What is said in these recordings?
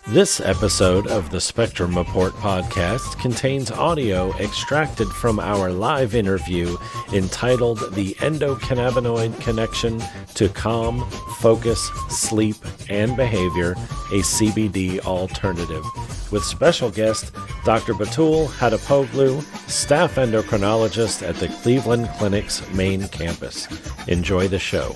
This episode of the Spectrum Report podcast contains audio extracted from our live interview entitled The Endocannabinoid Connection to Calm, Focus, Sleep, and Behavior, a CBD Alternative, with special guest Dr. Betul Hatipoglu, staff endocrinologist at the Cleveland Clinic's main campus. Enjoy the show.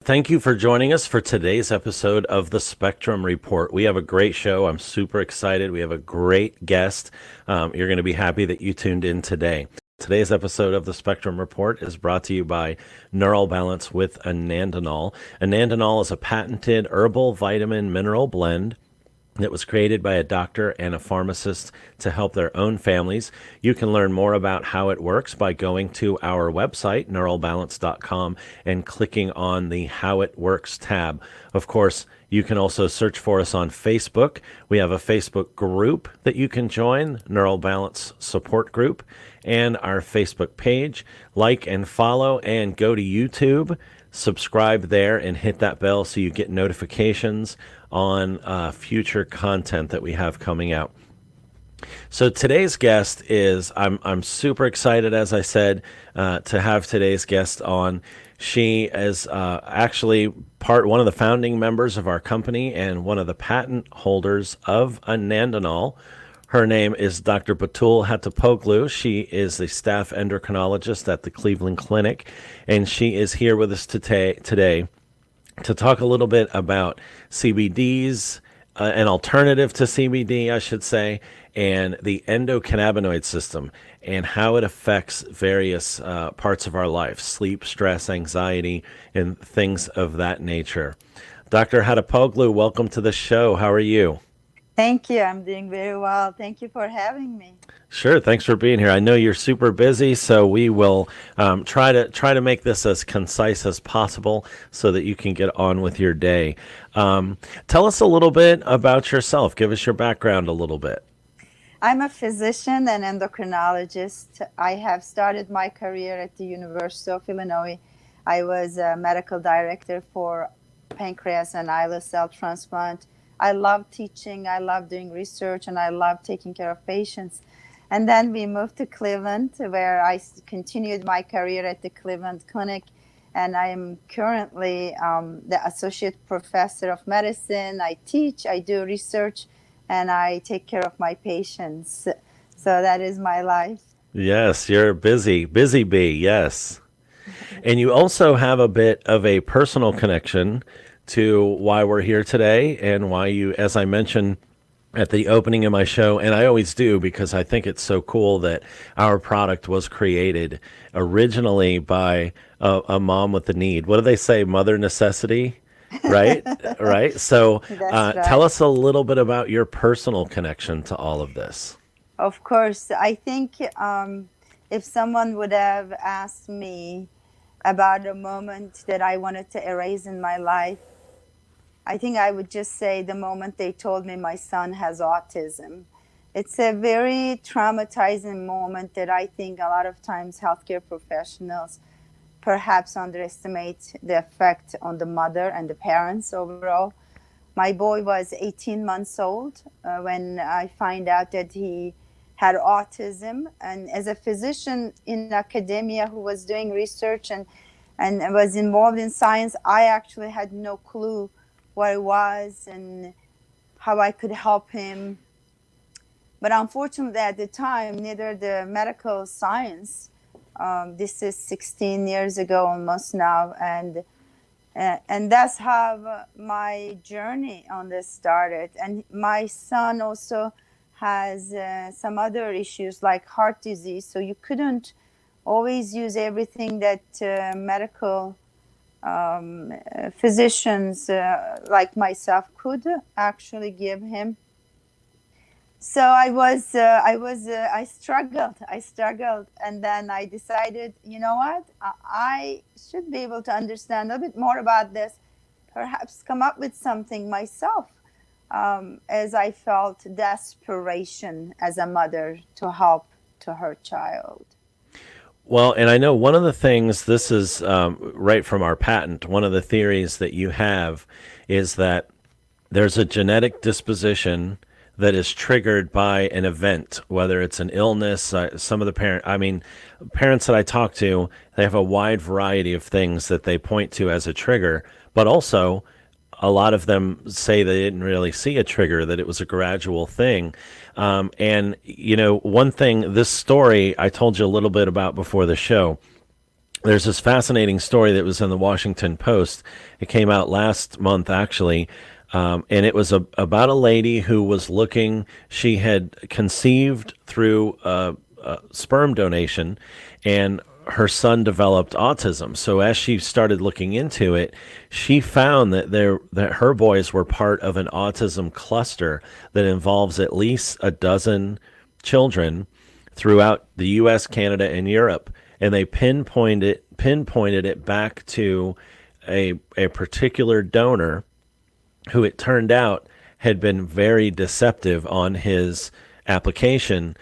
Thank you for joining us for today's episode of the Spectrum Report. We have a great show. I'm super excited. We have a great guest. You're going to be happy that you tuned in today. Today's episode of the Spectrum Report is brought to you by Neural Balance with Anandinol. Anandinol is a patented herbal vitamin mineral blend that was created by a doctor and a pharmacist to help their own families. You can learn more about how it works by going to our website, neuralbalance.com, and clicking on the How It Works tab. Of course, you can also search for us on Facebook. We have a Facebook group that you can join, Neural Balance Support Group, and our Facebook page. Like and follow, and go to YouTube. Subscribe there and hit that bell so you get notifications on future content that we have coming out. So today's guest is, I'm super excited, as I said, to have today's guest on. She is actually one of the founding members of our company and one of the patent holders of Anandinol. Her name is Dr. Betul Hatipoglu. She is the staff endocrinologist at the Cleveland Clinic, and she is here with us today to talk a little bit about CBDs, an alternative to CBD, I should say, and the endocannabinoid system and how it affects various parts of our life, sleep, stress, anxiety, and things of that nature. Dr. Hatipoglu, welcome to the show. How are you? Thank you. I'm doing very well. Thank you for having me. Sure. Thanks for being here. I know you're super busy, so we will try to make this as concise as possible so that you can get on with your day. Tell us a little bit about yourself. Give us your background a little bit. I'm a physician and endocrinologist. I have started my career at the University of Illinois. I was a medical director for pancreas and islet cell transplant. I love teaching, I love doing research, and I love taking care of patients. And then we moved to Cleveland, where I continued my career at the Cleveland Clinic. And I am currently the associate professor of medicine. I teach, I do research, and I take care of my patients. So that is my life. Yes, you're busy bee, yes. And you also have a bit of a personal connection to why we're here today and why you, as I mentioned at the opening of my show, and I always do because I think it's so cool that our product was created originally by a mom with a need. What do they say? Mother necessity, right? Right. So Right. Tell us a little bit about your personal connection to all of this. Of course. I think if someone would have asked me about a moment that I wanted to erase in my life, I think I would just say the moment they told me my son has autism. It's a very traumatizing moment that I think a lot of times healthcare professionals perhaps underestimate the effect on the mother and the parents overall. My boy was 18 months old when I find out that he had autism. And as a physician in academia who was doing research and was involved in science, I actually had no clue what it was and how I could help him. But unfortunately, at the time, neither the medical science, this is 16 years ago almost now, and that's how my journey on this started. And my son also has some other issues like heart disease, so you couldn't always use everything that medical physicians like myself could actually give him. So I struggled, and then I decided, you know what, I should be able to understand a bit more about this, perhaps come up with something myself, as I felt desperation as a mother to help to her child. Well, and I know one of the things, this is right from our patent, one of the theories that you have is that there's a genetic disposition that is triggered by an event, whether it's an illness. Some of the parents that I talk to, they have a wide variety of things that they point to as a trigger, but also a lot of them say they didn't really see a trigger, that it was a gradual thing. And, one thing, this story I told you a little bit about before the show, there's this fascinating story that was in the Washington Post. It came out last month, actually. And it was about a lady who was looking, she had conceived through a sperm donation, and her son developed autism. So as she started looking into it, she found that her boys were part of an autism cluster that involves at least a dozen children throughout the US, Canada, and Europe. And they pinpointed it back to a particular donor who it turned out had been very deceptive on his application.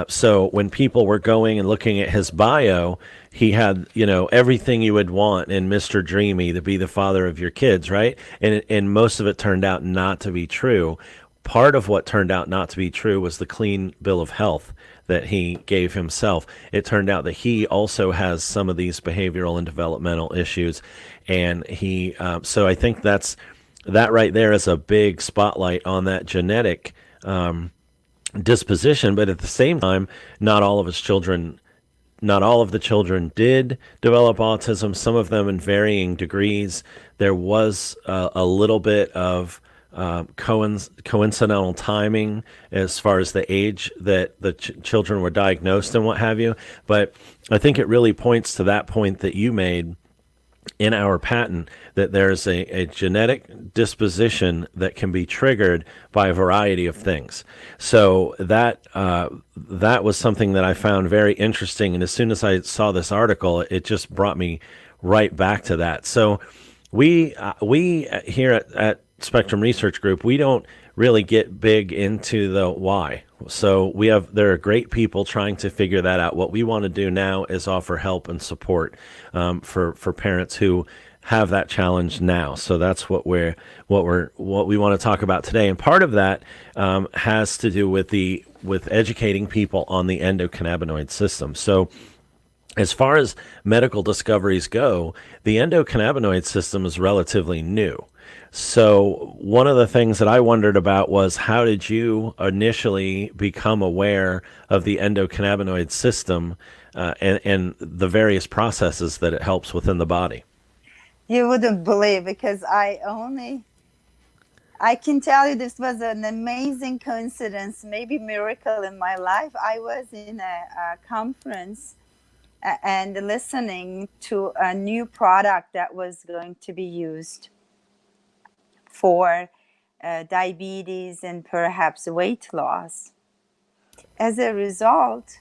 So when people were going and looking at his bio, he had, everything you would want in Mr. Dreamy to be the father of your kids, right? And most of it turned out not to be true. Part of what turned out not to be true was the clean bill of health that he gave himself. It turned out that he also has some of these behavioral and developmental issues. And so I think that right there is a big spotlight on that genetic disposition. But at the same time, not all of the children did develop autism. Some of them in varying degrees. There was a little bit of coincidental timing as far as the age that the children were diagnosed and what have you. But I think it really points to that point that you made in our patent, that there's a genetic disposition that can be triggered by a variety of things. So that was something that I found very interesting. And as soon as I saw this article, it just brought me right back to that. So we here at Spectrum Research Group, we don't really get big into the why. So there are great people trying to figure that out. What we want to do now is offer help and support for parents who have that challenge now. So that's what we want to talk about today. And part of that has to do with educating people on the endocannabinoid system. So as far as medical discoveries go, the endocannabinoid system is relatively new. So one of the things that I wondered about was, how did you initially become aware of the endocannabinoid system and the various processes that it helps within the body? You wouldn't believe, because I can tell you this was an amazing coincidence, maybe miracle in my life. I was in a conference and listening to a new product that was going to be used for diabetes and perhaps weight loss. As a result,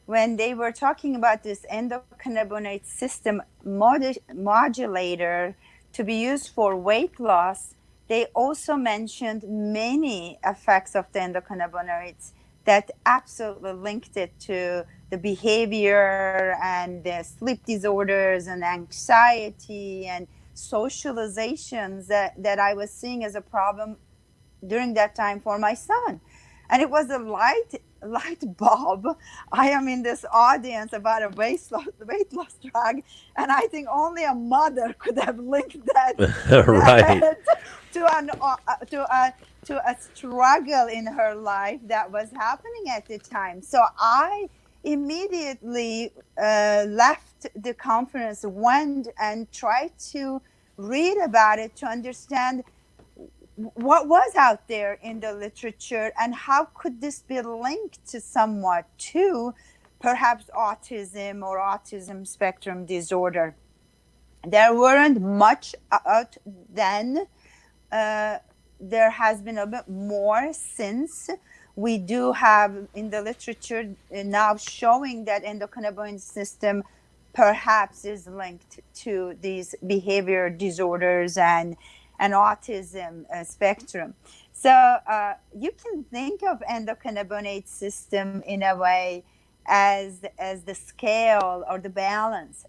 when they were talking about this endocannabinoid system modulator to be used for weight loss, they also mentioned many effects of the endocannabinoids that absolutely linked it to the behavior and the sleep disorders and anxiety and socializations that I was seeing as a problem during that time for my son. And it was a light bulb. I am in this audience about a weight loss drug, and I think only a mother could have linked that, Right. to a struggle in her life that was happening at the time. So I immediately left the conference, went and tried to read about it to understand what was out there in the literature and how could this be linked to somewhat to perhaps autism or autism spectrum disorder. There weren't much out then. There has been a bit more since. We do have in the literature now showing that endocannabinoid system perhaps is linked to these behavior disorders and autism spectrum. So you can think of endocannabinoid system in a way as the scale or the balance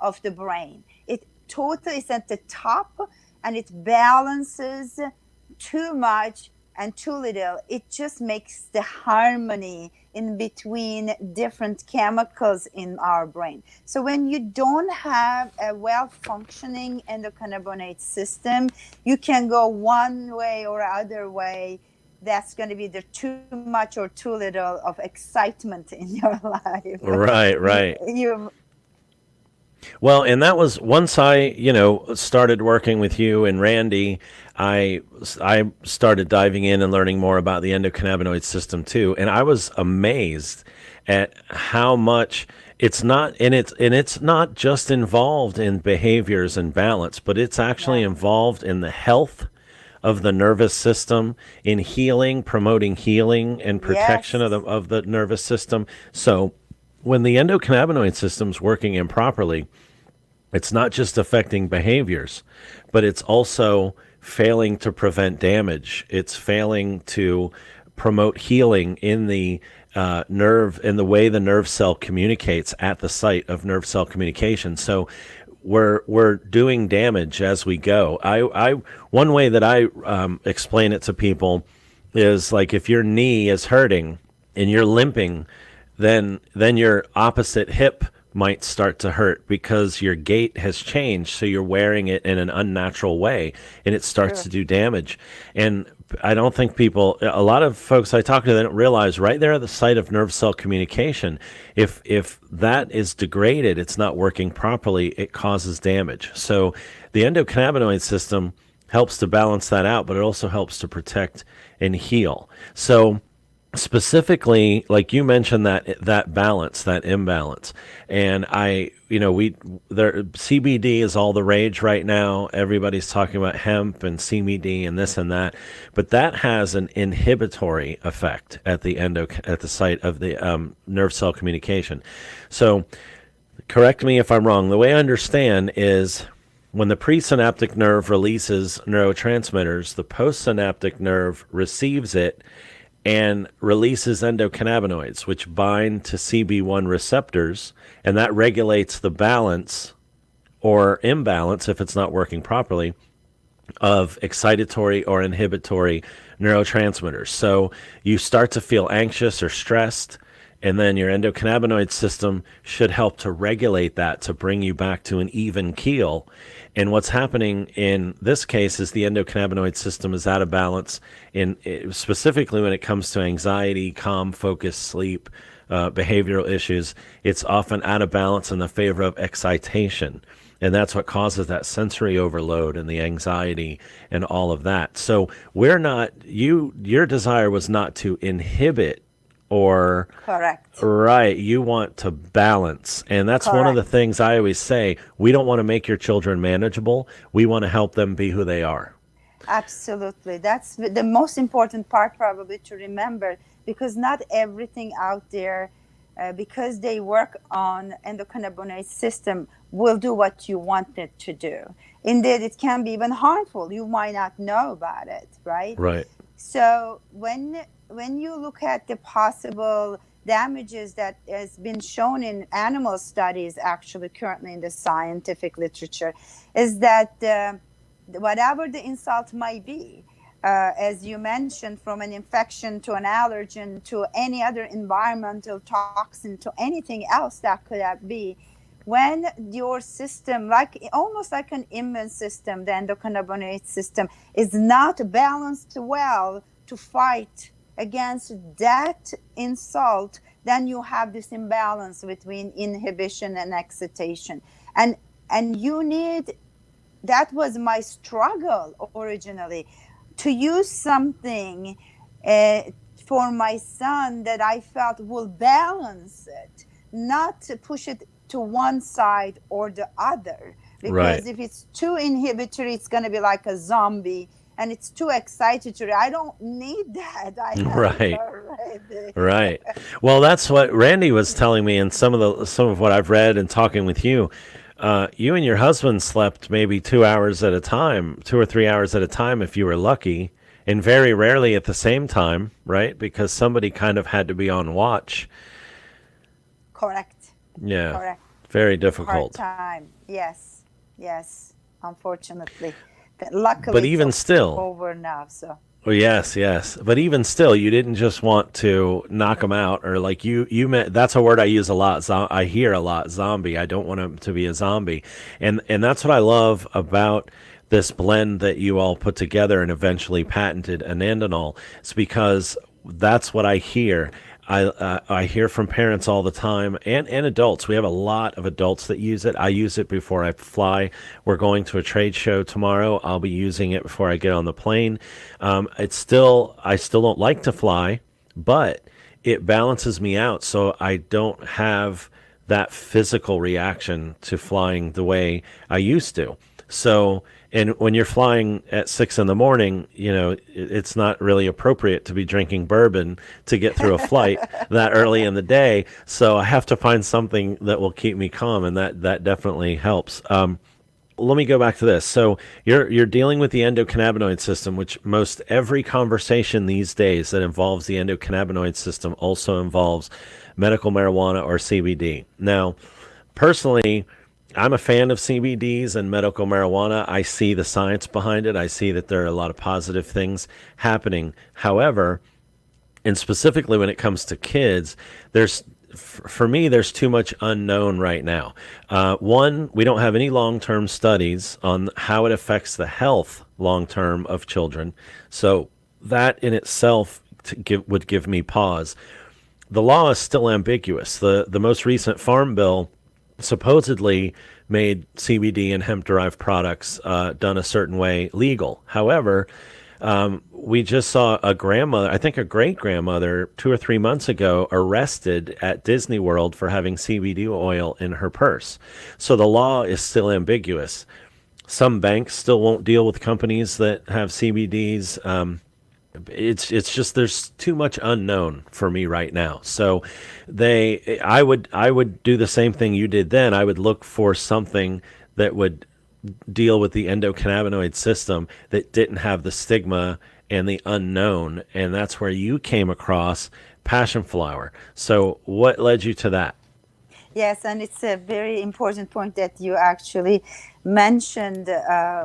of the brain. It totally is at the top, and it balances too much and too little. It just makes the harmony in between different chemicals in our brain. So when you don't have a well functioning endocannabinoid system, you can go one way or other way. That's going to be the too much or too little of excitement in your life. Right, right. You Well, and that was once started working with you and Randy, I started diving in and learning more about the endocannabinoid system too, and I was amazed at how much it's not just involved in behaviors and balance, but it's actually yeah. involved in the health of the nervous system, in healing, promoting healing and protection Yes. of the nervous system. So when the endocannabinoid system's working improperly, it's not just affecting behaviors, but it's also failing to prevent damage. It's failing to promote healing in the nerve, in the way the nerve cell communicates at the site of nerve cell communication. So we're doing damage as we go. I one way that I explain it to people is like if your knee is hurting and you're limping, then your opposite hip might start to hurt because your gait has changed, so you're wearing it in an unnatural way and it starts Sure. to do damage. And I don't think a lot of folks I talk to, they don't realize right there at the site of nerve cell communication, if that is degraded, it's not working properly, it causes damage. So the endocannabinoid system helps to balance that out, but it also helps to protect and heal. So specifically, like you mentioned, that balance, that imbalance, and we there CBD is all the rage right now. Everybody's talking about hemp and CBD and this and that, but that has an inhibitory effect at the site of the nerve cell communication. So correct me if I'm wrong. The way I understand is when the presynaptic nerve releases neurotransmitters, the postsynaptic nerve receives it and releases endocannabinoids, which bind to CB1 receptors, and that regulates the balance or imbalance, if it's not working properly, of excitatory or inhibitory neurotransmitters. So you start to feel anxious or stressed, and then your endocannabinoid system should help to regulate that to bring you back to an even keel. And what's happening in this case is the endocannabinoid system is out of balance, specifically when it comes to anxiety, calm, focus, sleep, behavioral issues. It's often out of balance in the favor of excitation. And that's what causes that sensory overload and the anxiety and all of that. So your desire was not to inhibit or Correct. right, you want to balance. And that's one of the Correct. things I always say. We don't want to make your children manageable. We want to help them be who they are. Absolutely. That's the most important part, probably, to remember, because not everything out there, because they work on endocannabinoid system, will do what you want it to do. Indeed, it can be even harmful. You might not know about it, right? Right. So when you look at the possible damages that has been shown in animal studies, actually currently in the scientific literature, is that whatever the insult might be, as you mentioned, from an infection to an allergen to any other environmental toxin to anything else that could be, when your system, like almost like an immune system, the endocannabinoid system, is not balanced well to fight against that insult, then you have this imbalance between inhibition and excitation. And you need, that was my struggle originally, to use something for my son that I felt will balance it, not to push it to one side or the other. Right. Because if it's too inhibitory, it's going to be like a zombie. And it's too excitatory. I don't need that. I have it Right. already. Right. Well, that's what Randy was telling me, and some of what I've read and talking with you. You and your husband slept maybe 2 hours at a time, 2 or 3 hours at a time, if you were lucky, and very rarely at the same time, right? Because somebody kind of had to be on watch. Correct. Yeah, Correct. very Hard difficult. time. Yes. Yes. Unfortunately. But But luckily it's even still, over now. So well, yes, yes. But even still, you didn't just want to knock them out, or like you meant. That's a word I use a lot. I hear a lot. Zombie. I don't want him to be a zombie, and that's what I love about this blend that you all put together and eventually patented, anandinol. It's because that's what I hear. I hear from parents all the time and adults. We have a lot of adults that use it. I use it before I fly. We're going to a trade show tomorrow. I'll be using it before I get on the plane. I still don't like to fly, but it balances me out so I don't have that physical reaction to flying the way I used to. So, and when you're flying at 6 in the morning, it's not really appropriate to be drinking bourbon to get through a flight that early in the day. So I have to find something that will keep me calm, and that definitely helps. Let me go back to this. So you're dealing with the endocannabinoid system, which most every conversation these days that involves the endocannabinoid system also involves medical marijuana or CBD. Now, personally, I'm a fan of CBDs and medical marijuana. I see the science behind it. I see that there are a lot of positive things happening. However, and specifically when it comes to kids, for me, there's too much unknown right now. One, we don't have any long-term studies on how it affects the health long-term of children. So that in itself would give me pause. The law is still ambiguous. The most recent farm bill supposedly made CBD and hemp-derived products done a certain way legal. However, we just saw a grandmother, I think a great-grandmother, 2 or 3 months ago, arrested at Disney World for having CBD oil in her purse. So the law is still ambiguous. Some banks still won't deal with companies that have CBDs. It's just there's too much unknown for me right now. So I would do the same thing you did then. I would look for something that would deal with the endocannabinoid system that didn't have the stigma and the unknown, and that's where you came across passion flower. So what led you to that? yes, and it's a very important point that you actually mentioned.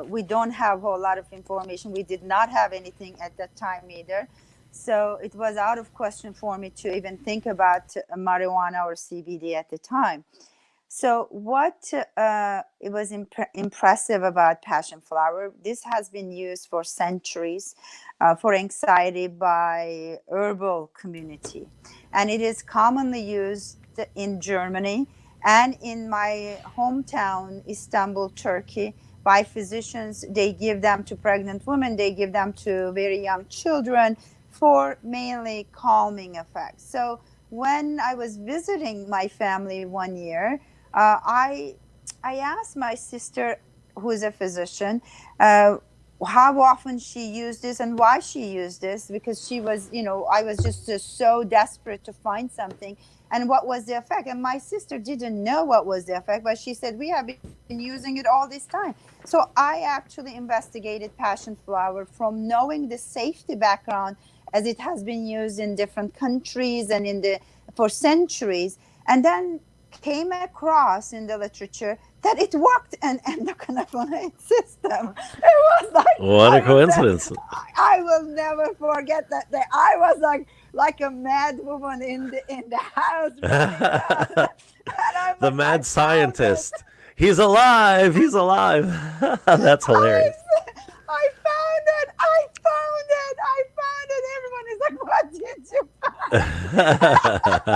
We don't have a whole lot of information. We did not have anything at that time either. So it was out of question for me to even think about marijuana or CBD at the time. So what it was impressive about passion flower, this has been used for centuries for anxiety by herbal community. And it is commonly used in Germany and in my hometown, Istanbul, Turkey, by physicians. They give them to pregnant women, they give them to very young children for mainly calming effects. So when I was visiting my family one year, I asked my sister, who is a physician, how often she used this and why she used this, because she was, I was just so desperate to find something and what was the effect. And my sister didn't know what was the effect, but she said, we have been using it all this time. So I actually investigated passion flower from knowing the safety background, as it has been used in different countries and for centuries, and then came across in the literature that it worked an endocannabinoid system. It was like, What a coincidence. I will never forget that day. I was like a mad woman in the house running around. And I'm The like, mad scientist. He's alive. He's alive. That's hilarious. I found it. I found it. I found it. Everyone is like, what did you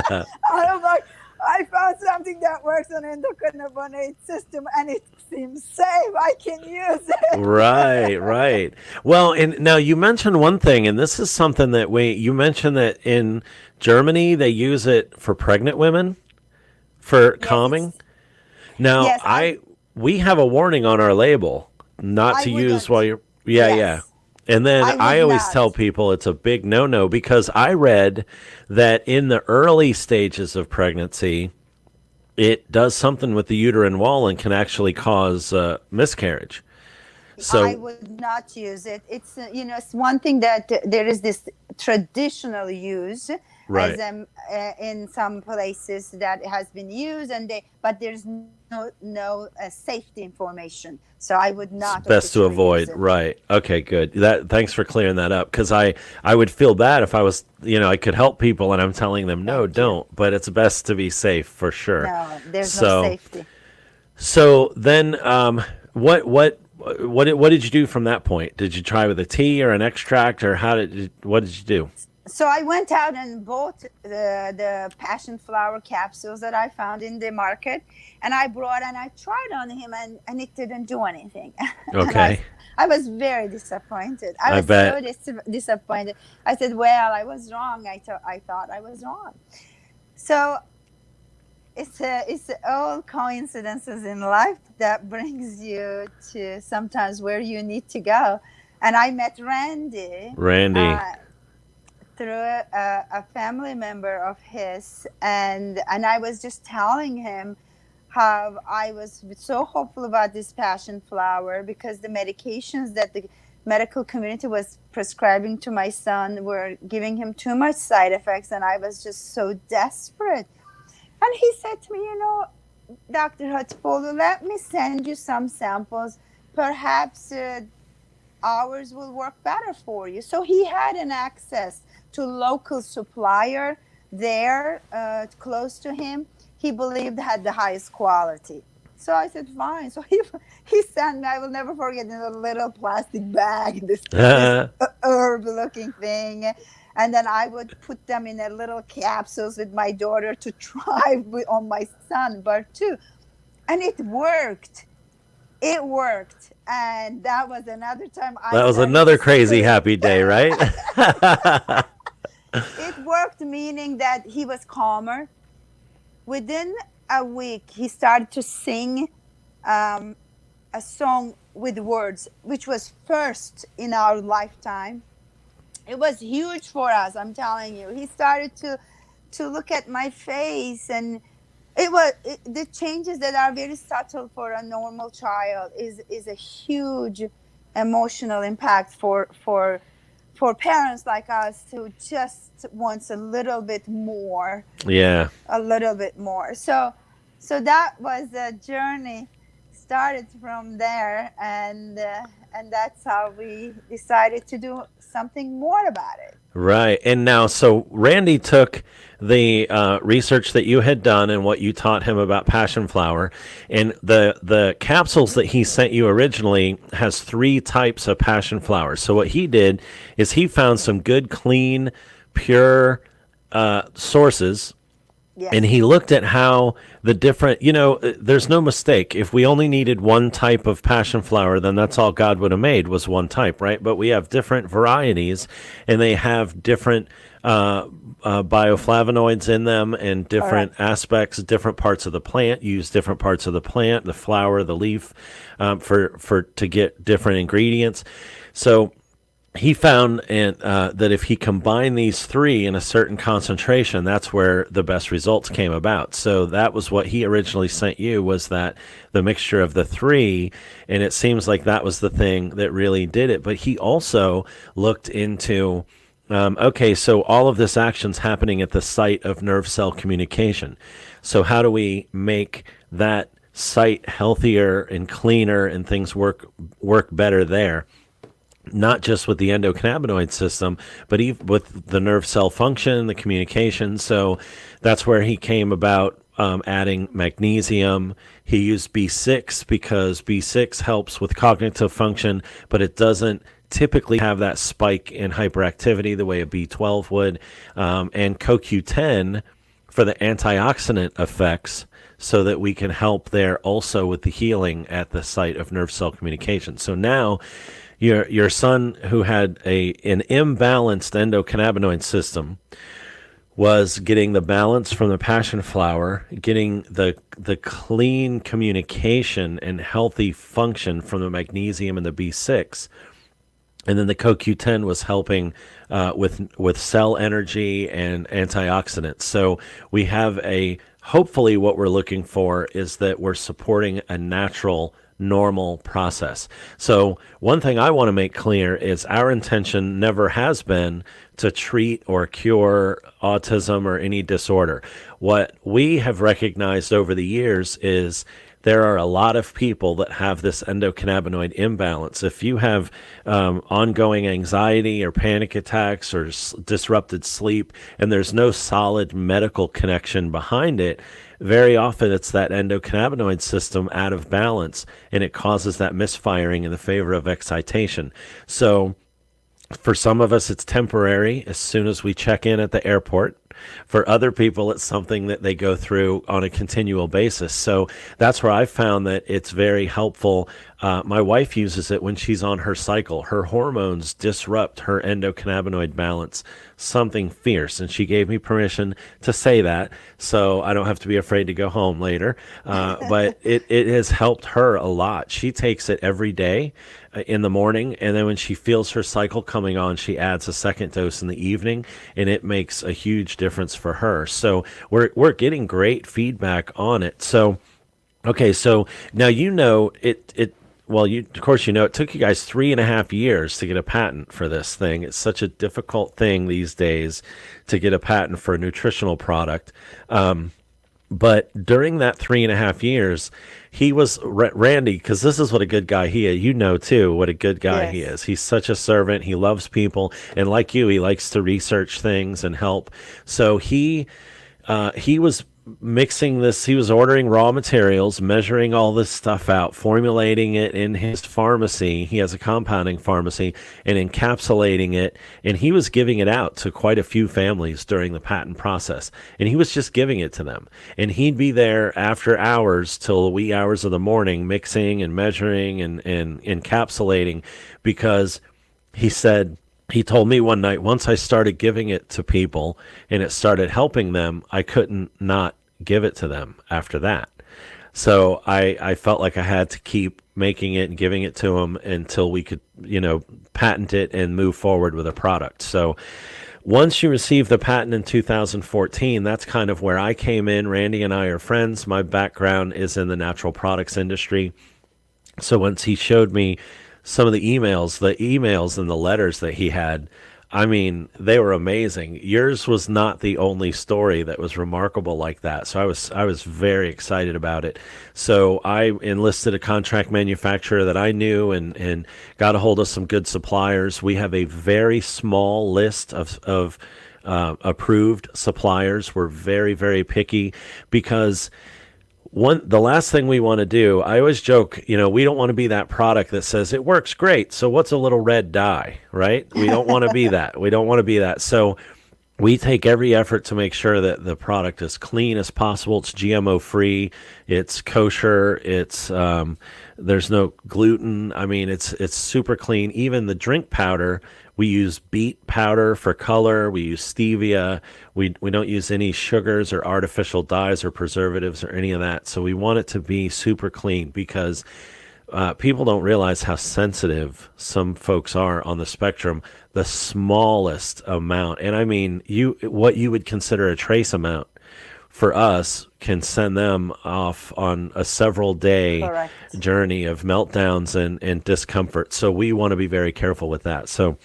find? I'm like, I found something that works on endocannabinoid system and it seems safe. I can use it. Right, right. Well, and now you mentioned one thing, and this is something that you mentioned that in Germany they use it for pregnant women for Yes, calming. Now, yes, I we have a warning on our label not I to use wouldn't. while you're, yeah, yeah. Yes, And then I would I always not. tell people it's a big no-no because I read that in the early stages of pregnancy, it does something with the uterine wall and can actually cause miscarriage. I So would not use it. It's it's one thing that there is this traditional use as right. in some places that has been used, but there's no safety information. So I would It's not best to officially use avoid. it. Right. Okay, good. That thanks for clearing that up because I would feel bad if I was, I could help people and I'm telling them no, Thank you. don't, but it's best to be safe for sure. No, there's no So safety. so then what did you do from that point? Did you try with a tea or an extract or what did you do? So I went out and bought the passion flower capsules that I found in the market, and I brought and I tried on him, and it didn't do anything. And Okay. I was very disappointed. I I was so bet. disappointed. I said, "Well, I was wrong. I thought I was wrong." So it's all coincidences in life that brings you to sometimes where you need to go. And I met Randy. Randy. Through a family member of his, and I was just telling him how I was so hopeful about this passion flower because the medications that the medical community was prescribing to my son were giving him too much side effects, and I was just so desperate. And he said to me, Dr. Hatipoglu, let me send you some samples. Perhaps ours will work better for you. So he had an access to local supplier there close to him. He believed had the highest quality. So I said, fine. So he sent me, I will never forget, in a little plastic bag, this herb looking thing. And then I would put them in a little capsules with my daughter to try on my son, but too. And it worked. It worked. And that was another time I That was started another to crazy sing. happy day, right? It worked, meaning that he was calmer. Within a week, he started to sing a song with words, which was first in our lifetime. It was huge for us, I'm telling you. He started to look at my face, and the changes that are very subtle for a normal child is a huge emotional impact for parents like us who just wants a little bit more, Yeah. a little bit more. So that was a journey started from there, and that's how we decided to do something more about it. Right. And now, so Randy took the research that you had done and what you taught him about passion flower, and the capsules that he sent you originally has three types of passion flower. So what he did is he found some good, clean, pure sources, and Yes. he looked at how the different, there's no mistake. If we only needed one type of passion flower, then that's all God would have made was one type, right? But we have different varieties, and they have different bioflavonoids in them and different Correct. aspects, different parts of the plant. Use different parts of the plant, the flower, the leaf, for to get different ingredients. So he found that if he combined these three in a certain concentration, that's where the best results came about. So that was what he originally sent you, was that the mixture of the three, and it seems like that was the thing that really did it. But he also looked into, okay, so all of this action's happening at the site of nerve cell communication. So how do we make that site healthier and cleaner and things work better there? Not just with the endocannabinoid system, but even with the nerve cell function, the communication. So that's where he came about adding magnesium. He used B6 because B6 helps with cognitive function, but it doesn't typically have that spike in hyperactivity the way a B12 would. And CoQ10 for the antioxidant effects, so that we can help there also with the healing at the site of nerve cell communication. So now your son, who had an imbalanced endocannabinoid system, was getting the balance from the passion flower, getting the clean communication and healthy function from the magnesium and the B6, and then the CoQ10 was helping with cell energy and antioxidants. So we have hopefully what we're looking for is that we're supporting a natural normal process. So, one thing I want to make clear is our intention never has been to treat or cure autism or any disorder. What we have recognized over the years is there are a lot of people that have this endocannabinoid imbalance. If you have ongoing anxiety or panic attacks or disrupted sleep, and there's no solid medical connection behind it, very often it's that endocannabinoid system out of balance, and it causes that misfiring in the favor of excitation. So, for some of us, it's temporary as soon as we check in at the airport. For other people, it's something that they go through on a continual basis. So that's where I found that it's very helpful. My wife uses it when she's on her cycle. Her hormones disrupt her endocannabinoid balance, something fierce. And she gave me permission to say that, so I don't have to be afraid to go home later. But it has helped her a lot. She takes it every day in the morning, and then when she feels her cycle coming on, she adds a second dose in the evening, and it makes a huge difference for her. So we're getting great feedback on it. So okay, so now it well, you of course it took you guys 3.5 years to get a patent for this thing. It's such a difficult thing these days to get a patent for a nutritional product. But during that 3.5 years, he was Randy, because this is what a good guy he is. You know too what a good guy he Yes. is. He's such a servant. He loves people, and like you, he likes to research things and help. So he was mixing this. He was ordering raw materials, measuring all this stuff out, formulating it in his pharmacy. He has a compounding pharmacy, and encapsulating it. And he was giving it out to quite a few families during the patent process. And he was just giving it to them. And he'd be there after hours till the wee hours of the morning, mixing and measuring and encapsulating, because he said, he told me one night, once I started giving it to people and it started helping them, I couldn't not give it to them after that. So I felt like I had to keep making it and giving it to them until we could, patent it and move forward with a product. So once you receive the patent in 2014, that's kind of where I came in. Randy and I are friends. My background is in the natural products industry. So once he showed me some of the emails and the letters that he had, I mean, they were amazing. Yours was not the only story that was remarkable like that. So I was very excited about it. So I enlisted a contract manufacturer that I knew, and got a hold of some good suppliers. We have a very small list of approved suppliers. We're very, very picky because the last thing we want to do, I always joke, we don't want to be that product that says it works great, so what's a little red dye, right? We don't want to be that. We don't want to be that. So we take every effort to make sure that the product is clean as possible. It's GMO free, it's kosher, it's there's no gluten. I mean, it's super clean. Even the drink powder, we use beet powder for color. We use stevia. We don't use any sugars or artificial dyes or preservatives or any of that. So we want it to be super clean because people don't realize how sensitive some folks are on the spectrum. The smallest amount, and I mean, what you would consider a trace amount, for us can send them off on a several day Correct. journey of meltdowns and discomfort. So we want to be very careful with that. So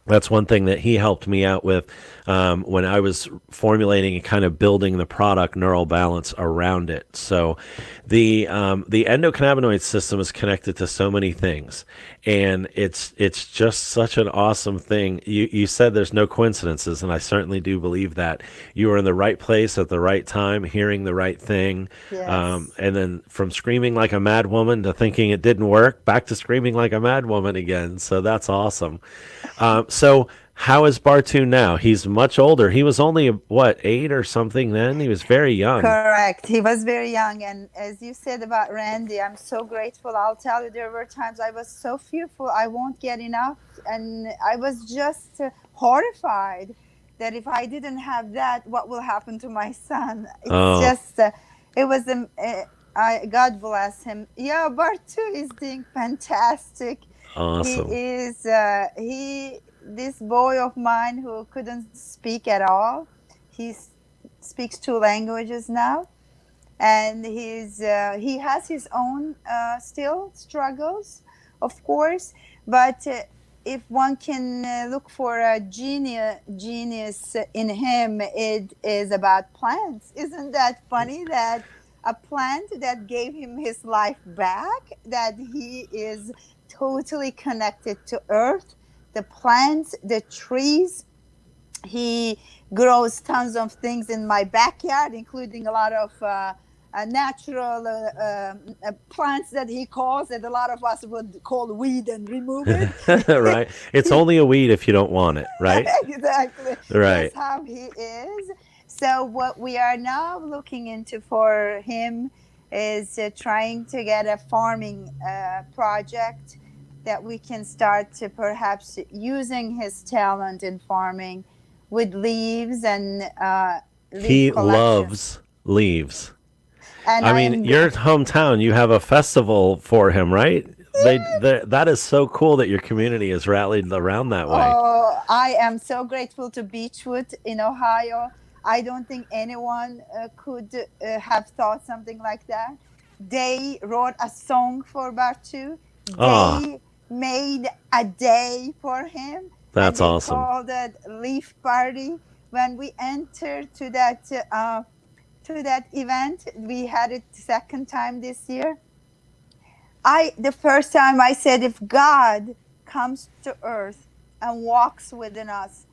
that's one thing that he helped me out with when I was formulating and kind of building the product neural balance around it. So the endocannabinoid system is connected to so many things, and it's just such an awesome thing. You said there's no coincidences, and I certainly do believe that. You were in the right place at the right time, hearing the right thing, Yes. and then from screaming like a mad woman to thinking it didn't work, back to screaming like a mad woman again. So that's awesome. So how is Bartu now? He's much older. He was only, what, 8 or something then? He was very young. Correct. He was very young. And as you said about Randy, I'm so grateful. I'll tell you, there were times I was so fearful I won't get enough. And I was just horrified that if I didn't have that, what will happen to my son? It's Oh, just, it was, God bless him. Yeah, Bartu is doing fantastic. He awesome. is, this boy of mine who couldn't speak at all, he speaks 2 languages now. and he has his own still struggles, of course, but if one can look for a genius in him, it is about plants. Isn't that funny that a plant that gave him his life back, that he is totally connected to earth, the plants, the trees. He grows tons of things in my backyard, including a lot of natural plants that he calls, that a lot of us would call weed and remove it. Right? It's only a weed if you don't want it, right? Exactly. Right. That's how he is. So what we are now looking into for him is trying to get a farming project that we can start to perhaps using his talent in farming with leaves and leaf He collection. loves leaves. And I I mean, am your hometown, you have a festival for him, right? That is so cool that your community is rallied around that way. Oh, I am so grateful to Beechwood in Ohio. I don't think anyone could have thought something like that. They wrote a song for Bartu. Ah, They made a day for him, and that's they awesome. called it Leaf Party. When we entered to that event, we had it second time this year. The first time I said, if God comes to earth and walks within us,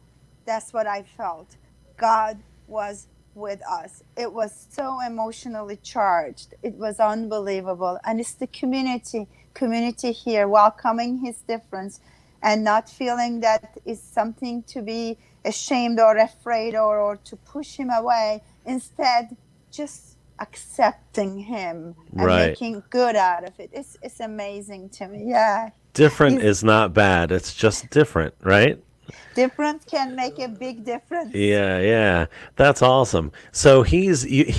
that's what I felt. God was with us. It was so emotionally charged. It was unbelievable. And it's the community here welcoming his difference and not feeling that it's something to be ashamed or afraid or to push him away. Instead, just accepting him and Right. making good out of it. It's amazing to me. Yeah. Different He's is not bad. It's just different, right? different can make a big difference. Yeah, yeah. That's awesome. So he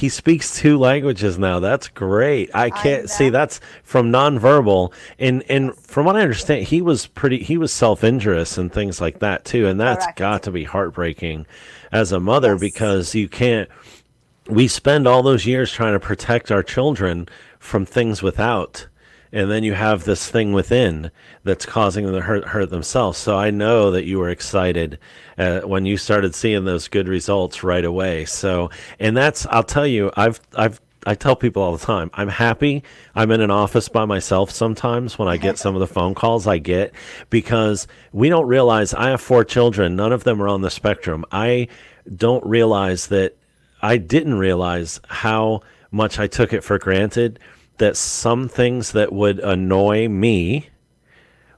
speaks two languages now. That's great. I I can't see know. that's from nonverbal and Yes. from what I understand, he was self-injurious and things like that too, and that's got Correct. to be heartbreaking as a mother Yes. because you can't we spend all those years trying to protect our children from things without and then you have this thing within that's causing them to hurt themselves. So I know that you were excited when you started seeing those good results right away. So, and that's, I'll tell you, I tell people all the time, I'm happy I'm in an office by myself sometimes when I get some of the phone calls I get because we don't realize I have 4 children. None of them are on the spectrum. I don't realize that I didn't realize how much I took it for granted that some things that would annoy me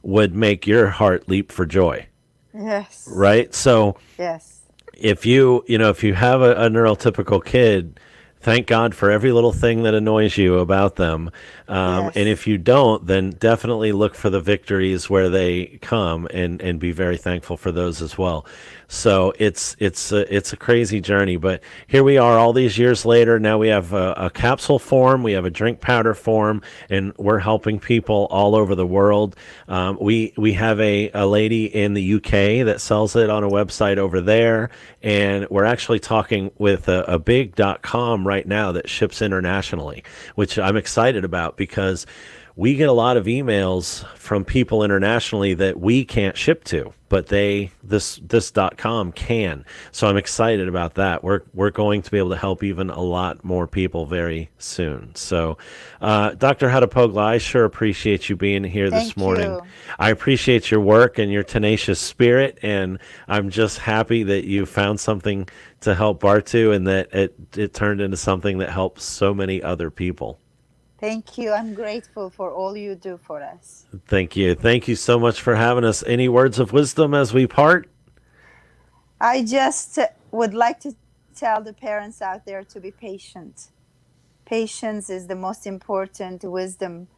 would make your heart leap for joy, Yes. right? So Yes. if you have a neurotypical kid, thank God for every little thing that annoys you about them. And Yes. if you don't, then definitely look for the victories where they come and be very thankful for those as well. So it's a crazy journey, but here we are all these years later. Now we have a capsule form, we have a drink powder form, and we're helping people all over the world. We have a lady in the UK that sells it on a website over there, and we're actually talking with a big.com right now that ships internationally, which I'm excited about because we get a lot of emails from people internationally that we can't ship to, but this .com can. So I'm excited about that. We're going to be able to help even a lot more people very soon. So, Dr. Hatipoglu, I sure appreciate you being here this Thank morning. you. I appreciate your work and your tenacious spirit, and I'm just happy that you found something to help Bartu and that it turned into something that helps so many other people. Thank you. I'm grateful for all you do for us. Thank you. Thank you so much for having us. Any words of wisdom as we part? I just would like to tell the parents out there to be patient. Patience is the most important wisdom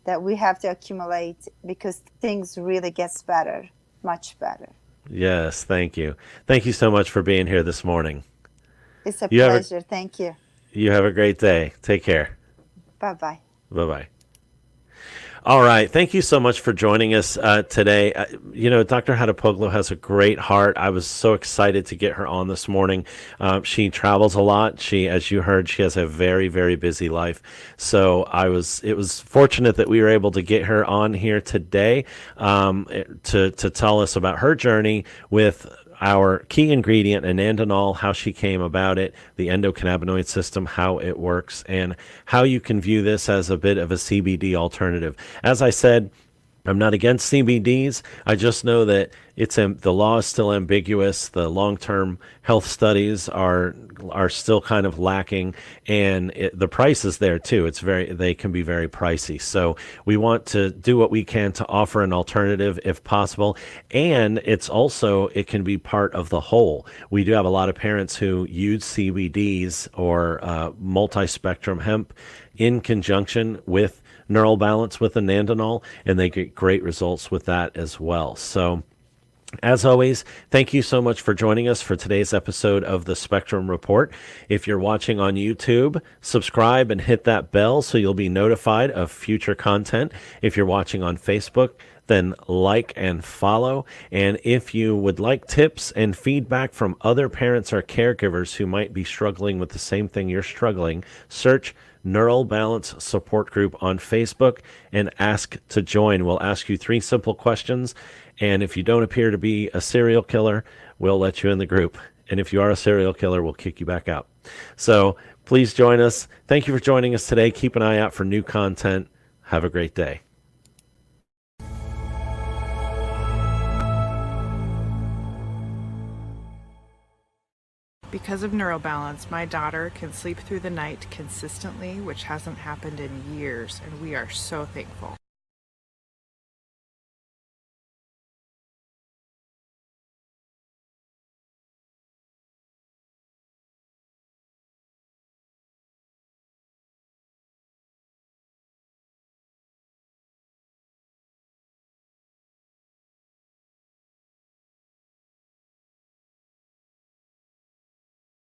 that we have to accumulate because things really gets better, much better. Yes, thank you. Thank you so much for being here this morning. It's a You have a pleasure. Thank you. you have a great day. Take care. Bye bye. Bye bye. All right. Thank you so much for joining us today. Dr. Hatipoglu has a great heart. I was so excited to get her on this morning. She travels a lot. As you heard, she has a very, very busy life. So it was fortunate that we were able to get her on here today to tell us about her journey with our key ingredient, anandinol, how she came about it, the endocannabinoid system, how it works, and how you can view this as a bit of a CBD alternative. As I said, I'm not against CBDs. I just know that the law is still ambiguous. The long-term health studies are still kind of lacking, and the price is there too. They can be very pricey. So we want to do what we can to offer an alternative if possible, and it can be part of the whole. We do have a lot of parents who use CBDs or multi-spectrum hemp in conjunction with neural balance with anandinol, and they get great results with that as well. So as always, thank you so much for joining us for today's episode of the Spectrum Report. If you're watching on YouTube, subscribe and hit that bell so you'll be notified of future content. If you're watching on Facebook, then like and follow. And if you would like tips and feedback from other parents or caregivers who might be struggling with the same thing you're struggling, search Neural Balance Support Group on Facebook and ask to join. We'll ask you 3 simple questions, and if you don't appear to be a serial killer, we'll let you in the group. And if you are a serial killer, we'll kick you back out. So please join us. Thank you for joining us today. Keep an eye out for new content. Have a great day. Because of neurobalance, my daughter can sleep through the night consistently, which hasn't happened in years, and we are so thankful.